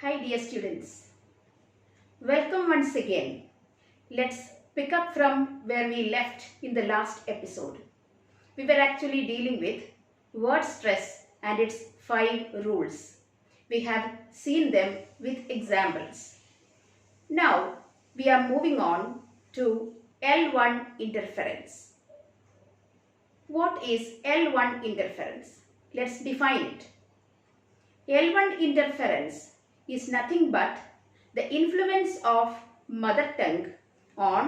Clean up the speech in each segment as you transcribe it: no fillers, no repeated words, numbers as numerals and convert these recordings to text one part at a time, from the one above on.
Hi dear students, welcome once again. Let's pick up from where we left in the last episode. We were actually dealing with word stress and its 5 rules. We have seen them with examples. Now we are moving on to L1 interference. What is L1 interference? Let's define it. L1 interference is nothing but the influence of mother tongue on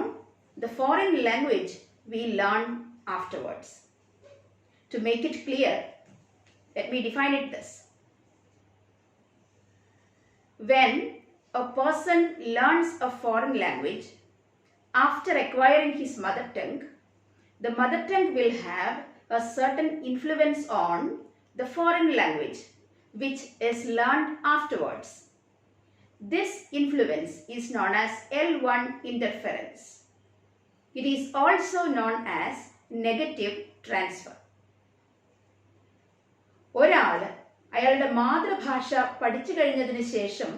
the foreign language we learn afterwards. To make it clear, let me define it this. When a person learns a foreign language, after acquiring his mother tongue, the mother tongue will have a certain influence on the foreign language which is learned afterwards. This influence is known as L1 interference. It is also known as negative transfer. ഒരാൾ അയാളുടെ മാതൃഭാഷ പഠിച്ചു കഴിഞ്ഞതിന് ശേഷം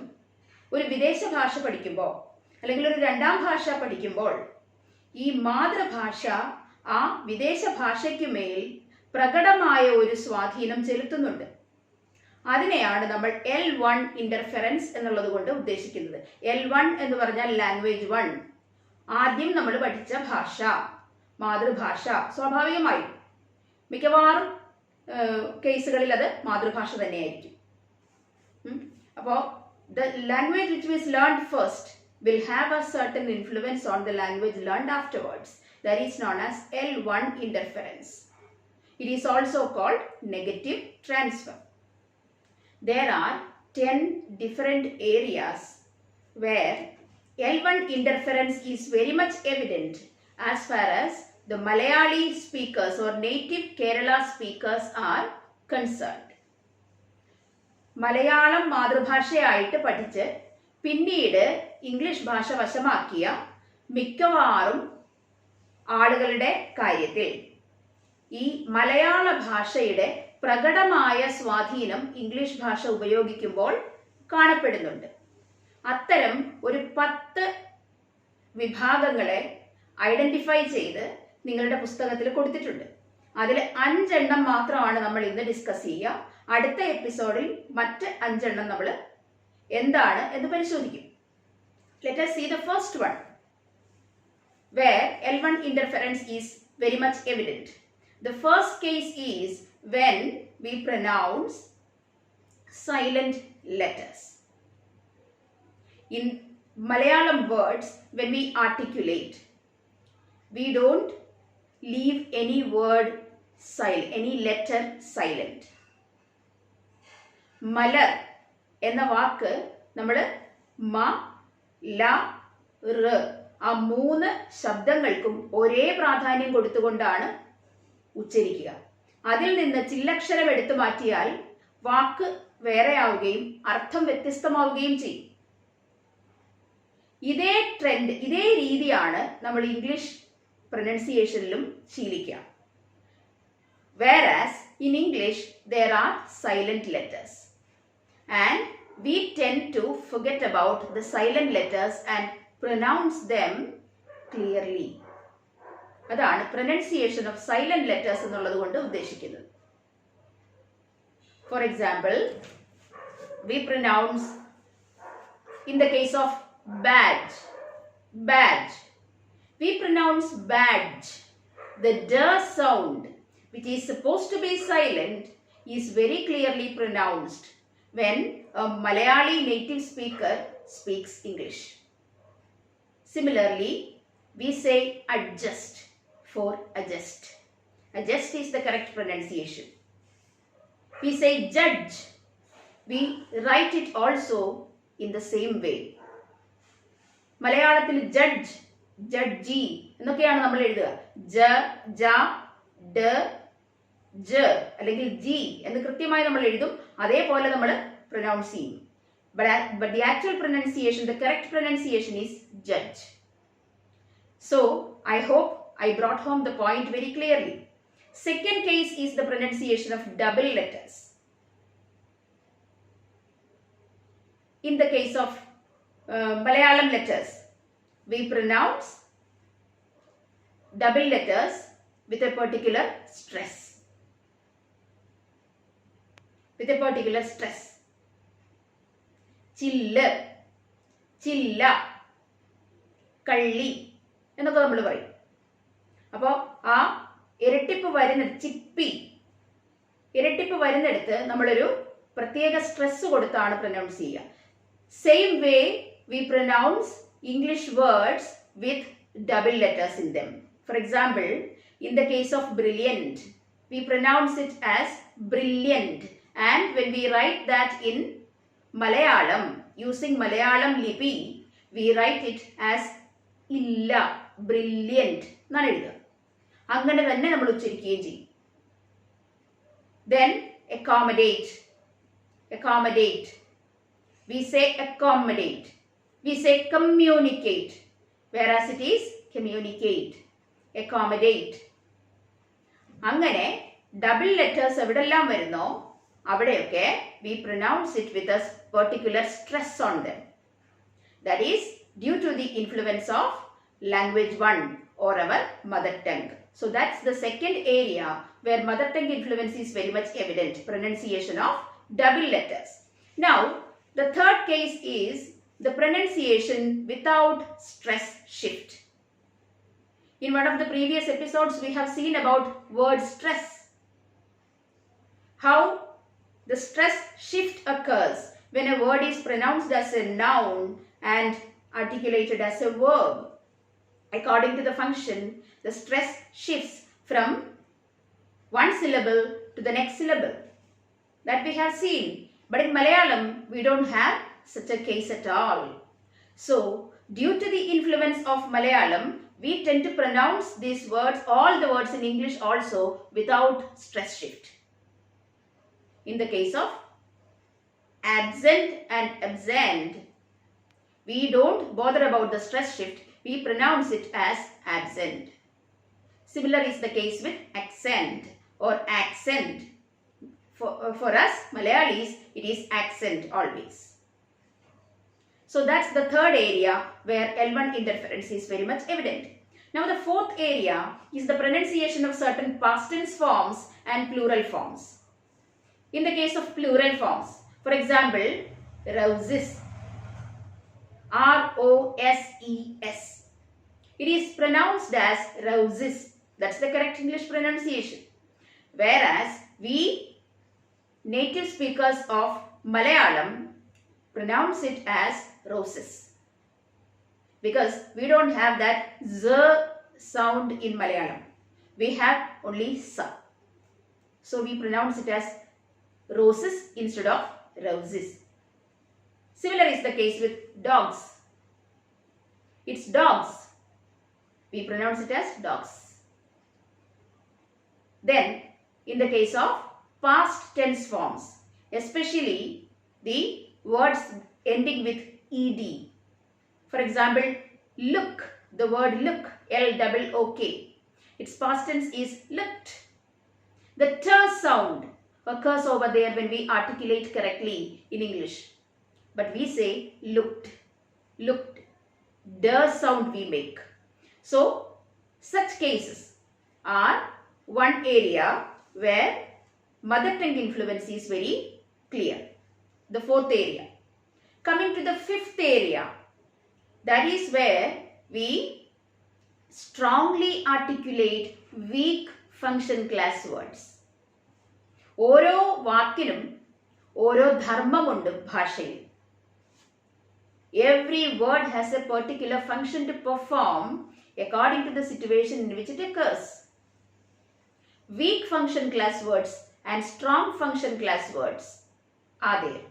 ഒരു വിദേശ ഭാഷ പഠിക്കുമ്പോൾ അല്ലെങ്കിൽ ഒരു രണ്ടാം ഭാഷ പഠിക്കുമ്പോൾ ഈ മാതൃഭാഷ ആ വിദേശ ഭാഷയ്ക്ക് മേൽ പ്രകടമായ ഒരു സ്വാധീനം ചെലുത്തുന്നുണ്ട്. അതിനെയാണ് നമ്മൾ L1 ഇന്റർഫെറൻസ് എന്നുള്ളത് കൊണ്ട് ഉദ്ദേശിക്കുന്നത്. L1 എന്ന് പറഞ്ഞാൽ ലാംഗ്വേജ് 1. ആദ്യം നമ്മൾ പഠിച്ച ഭാഷ, മാതൃഭാഷ. സ്വാഭാവികമായും മിക്കവാറും കേസുകളിൽ അത് മാതൃഭാഷ തന്നെയായിരിക്കും. അപ്പോൾ the language which was learned first will have a certain influence on the language learned afterwards. That is known as L1 interference. It is also called negative transfer. There are 10 different areas where L1 interference is very much evident as far as the Malayali speakers or native Kerala speakers are concerned. Malayalam മാതൃഭാഷയായിട്ട് പഠിച്ച് പിന്നീട് English ഭാഷ വശമാക്കിയ മിക്കവാറും ആളുകളുടെ കാര്യത്തിൽ ഈ മലയാള ഭാഷയുടെ പ്രകടമായ സ്വാധീനം ഇംഗ്ലീഷ് ഭാഷ ഉപയോഗിക്കുമ്പോൾ കാണപ്പെടുന്നുണ്ട്. അത്തരം ഒരു 10 വിഭാഗങ്ങളെ ഐഡന്റിഫൈ ചെയ്ത് നിങ്ങളുടെ പുസ്തകത്തിൽ കൊടുത്തിട്ടുണ്ട്. അതിൽ 5 എണ്ണം മാത്രമാണ് നമ്മൾ ഇന്ന് ഡിസ്കസ് ചെയ്യുക. അടുത്ത എപ്പിസോഡിൽ മറ്റ് 5 എണ്ണം നമ്മൾ എന്താണ് എന്ന് പരിശോധിക്കും. Let us see the first one where L1 interference is very much evident. The first case is when we pronounce silent letters. In Malayalam words, when we articulate, we don't leave any word silent, any letter silent. മലർ എന്ന വാക്ക് നമ്മൾ മ ല റ് ആ 3 ശബ്ദങ്ങൾക്കും ഒരേ പ്രാധാന്യം കൊടുത്തുകൊണ്ടാണ് ഉച്ചരിക്കുക. അതിൽ നിന്ന് ചില്ലക്ഷരം എടുത്തു മാറ്റിയാൽ വാക്ക് വേറെയാവുകയും അർത്ഥം വ്യത്യസ്തമാവുകയും ചെയ്യും. ഇതേ ട്രെൻഡ്, ഇതേ രീതിയാണ് നമ്മൾ English പ്രൊനൗൺസിയേഷനിലും ശീലിക്കുക. Whereas in English there are silent letters and we tend to forget about the silent letters and pronounce them clearly. അതാണ് പ്രൊനൗൺസിയേഷൻ ഓഫ് സൈലന്റ് ലെറ്റേഴ്സ് എന്നുള്ളത് കൊണ്ട് ഉദ്ദേശിക്കുന്നത്. For example, we pronounce in the case of badge, badge. We pronounce badge. The d sound, which is supposed to be silent, is very clearly pronounced when a Malayali native speaker speaks English. Similarly, we say adjust for adjust. Adjust is the correct pronunciation. We say judge. We write it also in the same way. മലയാളത്തിൽ judge, judge എന്നൊക്കെയാണ് നമ്മൾ എഴുതുക. ജ, ജ, ഡ, ജ അല്ലെങ്കിൽ G എന്ന് കൃത്യമായി നമ്മൾ എഴുതും. അതേപോലെ നമ്മൾ പ്രൊനൗൺസ് ചെയ്യും. But the actual pronunciation, the correct pronunciation is judge. So, I hope I brought home the point very clearly. Second case is the pronunciation of double letters. in the case of Malayalam letters, we pronounce double letters with a particular stress. With a particular stress. Chilla, chilla, kalli എന്നൊക്കെ നമ്മൾ പറയും. അപ്പോൾ ആ ഇരട്ടിപ്പ് വരുന്ന ചിപ്പി ഇരട്ടിപ്പ് വരുന്നിടത്ത് നമ്മളൊരു പ്രത്യേക stress കൊടുത്താണ് പ്രൊനൗൺസ് ചെയ്യുക. Same way we pronounce English words with double letters in them. For example, in the case of brilliant, we pronounce it as brilliant, and when we write that in Malayalam, using Malayalam lipi, we write it as illa, brilliant എന്നാണ് എഴുതുക. അങ്ങനെ തന്നെ നമ്മൾ ഉച്ചരിക്കുകയും ചെയ്യും. Then accommodate, accommodate, we say accommodate, we say communicate, whereas it is communicate, accommodate. അങ്ങനെ double letters എവിടെല്ലാം വരുന്നോ അവിടെയൊക്കെ we pronounce it with a particular stress on them. That is due to the influence of language 1 or our mother tongue. So that's the second area where mother tongue influence is very much evident, pronunciation of double letters. Now, the third case is the pronunciation without stress shift. In one of the previous episodes, we have seen about word stress. How the stress shift occurs when a word is pronounced as a noun and articulated as a verb. According to the function, the stress shifts from one syllable to the next syllable. That we have seen. But in Malayalam, we don't have such a case at all. So, due to the influence of Malayalam, we tend to pronounce these words, all the words in English also, without stress shift. In the case of absent and absent, we don't bother about the stress shift. We pronounce it as absent. Similar is the case with accent or accent. For us, Malayalis, it is accent always. So that's the third area where L1 interference is very much evident. Now the fourth area is the pronunciation of certain past tense forms and plural forms. In the case of plural forms, for example, roses, R-O-S-E-S. It is pronounced as roses. That's the correct English pronunciation. Whereas we native speakers of Malayalam pronounce it as roses. Because we don't have that z sound in Malayalam. We have only sa. So we pronounce it as roses instead of roses. Similar is the case with dogs. It's dogs. We pronounce it as dogs. Then, in the case of past tense forms, especially the words ending with ed. For example, look, the word look, L-O-O-K. Its past tense is looked. The t sound occurs over there when we articulate correctly in English. But we say looked, looked. D sound we make. So, such cases are one area where mother tongue influence is very clear. The fourth area. Coming to the fifth area, that is where we strongly articulate weak function class words. ഓരോ വാക്കിനും ഓരോ ധർമ്മമുണ്ട് ഭാഷയിൽ. Every word has a particular function to perform according to the situation in which it occurs. Weak function class words and strong function class words are there.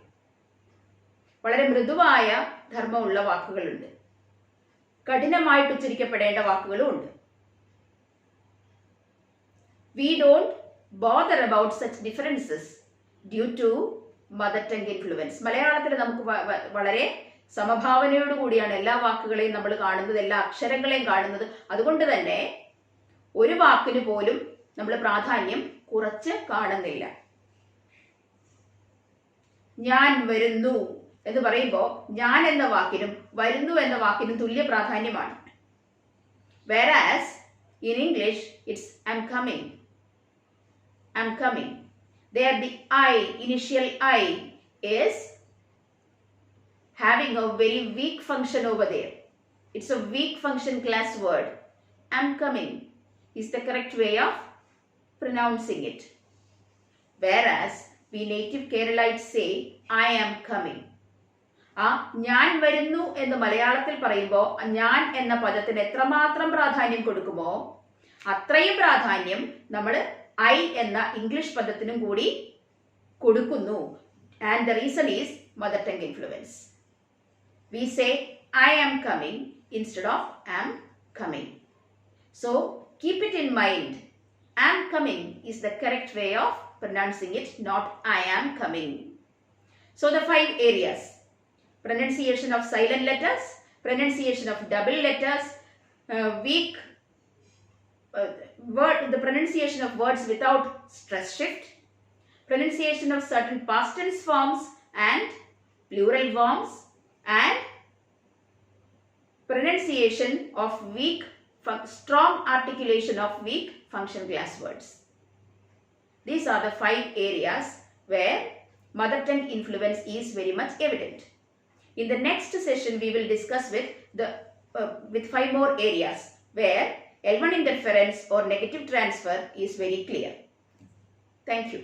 വളരെ മൃദുവായ ധർമ്മമുള്ള വാക്കുകളുണ്ട്, കഠിനമായിട്ട് ഉച്ചരിക്കപ്പെടേണ്ട വാക്കുകളും ഉണ്ട്. We don't bother about such differences due to mother tongue influence. മലയാളത്തിൽ നമുക്ക് വളരെ സമഭാവനയോടുകൂടിയാണ് എല്ലാ വാക്കുകളെയും നമ്മൾ കാണുന്നത്, എല്ലാ അക്ഷരങ്ങളെയും കാണുന്നത്. അതുകൊണ്ട് തന്നെ ഒരു വാക്കിന് പോലും നമ്മൾ പ്രാധാന്യം കുറച്ച് കാണുന്നില്ല. ഞാൻ വരുന്നു എന്ന് പറയുമ്പോൾ ഞാൻ എന്ന വാക്കിനും വരുന്നു എന്ന വാക്കിനും തുല്യ പ്രാധാന്യമാണ്. Whereas in English it's I'm coming. I'm coming. There the I, initial I, is having a very weak function over there. It's a weak function class word. I'm coming is the correct way of pronouncing it. Whereas we native Keralites say I am coming. ആ ഞാൻ വരുന്നു എന്ന് മലയാളത്തിൽ പറയുമ്പോൾ ഞാൻ എന്ന പദത്തിന് എത്രമാത്രം പ്രാധാന്യം കൊടുക്കുമോ അത്രയും പ്രാധാന്യം നമ്മൾ ഐ എന്ന ഇംഗ്ലീഷ് പദത്തിനും കൂടി കൊടുക്കുന്നു. And the reason is mother tongue influence. We say I am coming instead of am coming. So keep it in mind. Am coming is the correct way of pronouncing it, not I am coming. So the 5 areas: pronunciation of silent letters, pronunciation of double letters, weak the pronunciation of words without stress shift, pronunciation of certain past tense forms and plural forms, and pronunciation of weak strong articulation of weak function class words. These are the 5 areas where mother tongue influence is very much evident. In the next session, we will discuss with 5 more areas where L1 interference or negative transfer is very clear. Thank you.